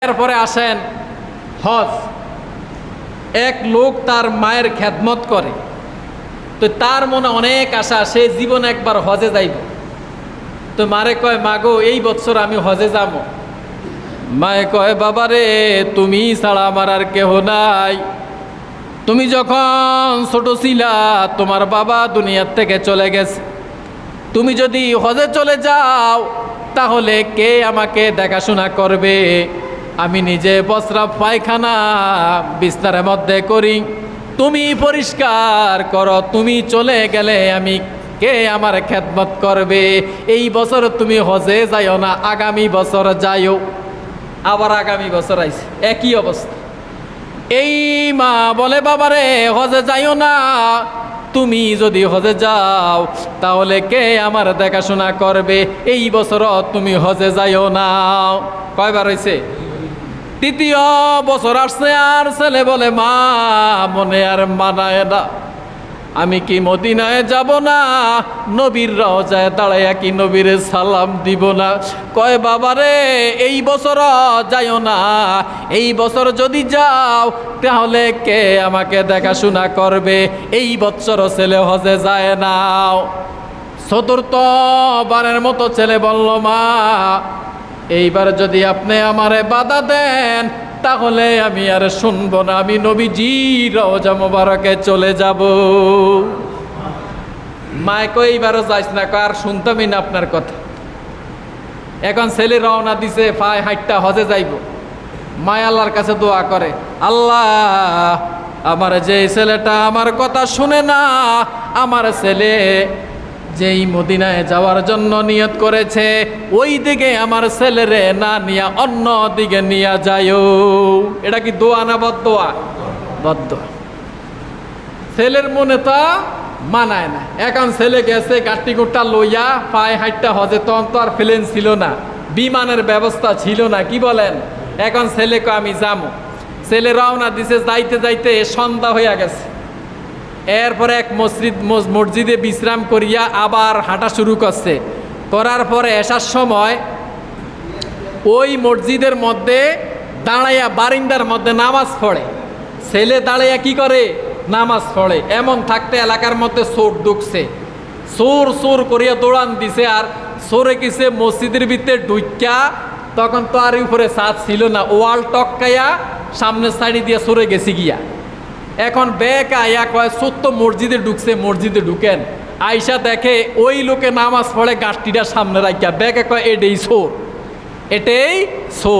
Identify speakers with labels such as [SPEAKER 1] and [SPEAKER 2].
[SPEAKER 1] এরপরে আসেন হজ। এক লোক তার মায়ের খেদমত করে, তো তার মনে অনেক আশা, সে জীবন একবার হজে যাইব। তো মারে কয়, মাগো এই বছর আমি হজে যাব। মায়ে কয়, বাবারে তুমি ছাড়া আমার আর কেহ নাই। তুমি যখন ছোট ছিলা তোমার বাবা দুনিয়ার থেকে চলে গেছে। তুমি যদি হজে চলে যাও তাহলে কে আমাকে দেখাশোনা করবে? আমি নিজে প্রস্রাব পায়খানা বিস্তারের মধ্যে করি, তুমি পরিষ্কার করো। তুমি চলে গেলে আমি কে আমার খেদমত করবে? এই বছর তুমি হজে যাইও না, আগামী বছর যাইও। আবার আগামী বছর আইছে, একই অবস্থা। এই মা বলে, বাবারে হজে যাইও না, তুমি যদি হজে যাও তাহলে কে আমার দেখাশোনা করবে? এই বছর তুমি হজে যাইও না। কয়বার হয়েছে? তৃতীয় বছর আসছে, আর ছেলে বলে, মা মনে আর মানায় না, আমি কি মদিনায় যাব না? নবীর রওজায় দাঁড়াইয়া কি নবীর সালাম দিব না? কয়, বাবারে এই বছর যাইও না, এই বছর যদি যাও তাহলে কে আমাকে দেখাশোনা করবে? এই বছর ছেলে হজে যায় না। চতুর্থ বারের মতো ছেলে বলল, মা এইবার যদি আপনি আমারে বাধা দেন তাহলে আমি আর শুনবো না, আমি নবীজির রওজা মোবারকে চলে যাব। মায় কই, এইবারও যাইস না, আর শুনতামই না আপনার কথা। এখন ছেলে রওনা দিছে, পায়ে হাইটটা হজে যাইব। মায় আল্লাহর কাছে দোয়া করে, আল্লাহ আমার যে ছেলেটা আমার কথা শুনে না, আমার ছেলে যেই মদিনায় যাওয়ার জন্য নিয়ত করেছে ওই দিকে আমার ছেলেরে না নিয়া অন্য দিকে নিয়ে যাইও। এটা কি দোয়া না বদদোয়া? বদদোয়া। ছেলের মনে তা মানায় না। এখন ছেলে গেছে গাট্টি গুট্টা লইয়া, পায়ে হাইটটা হজে, তখন তো আর প্লেন ছিল না, বিমানের ব্যবস্থা ছিল না, কি বলেন? এখন ছেলেকে আমি যাবো। ছেলে রওনা দিছে, যাইতে যাইতে সন্ধ্যা হইয়া গেছে। এরপরে এক মসজিদে বিশ্রাম করিয়া আবার হাঁটা শুরু করছে। করার পরে আসার সময় ওই মসজিদের মধ্যে দাঁড়াইয়া বারিন্দার মধ্যে নামাজ পড়ে। ছেলে দাঁড়াইয়া কি করে? নামাজ পড়ে। এমন থাকতে এলাকার মধ্যে চোর ঢুকছে, চোর চোর করিয়া দৌড়ান দিছে। আর চোরে কিসে মসজিদের ভিতরে ঢুকা, তখন তো আর উপরে ছাদ ছিল না, ওয়াল টপকাইয়া সামনের সাইডে দিয়ে চোরে গেছি গিয়া। এখন বেকা আয়া কয়, সত্য মসজিদে ঢুকছে, মসজিদে ঢুকেন। আইসা দেখে ওই লোকে নামাজ পড়ে গাছটিটা সামনে রাখিয়া। বেকা কয়, এটাই চোর, এটাই চোর।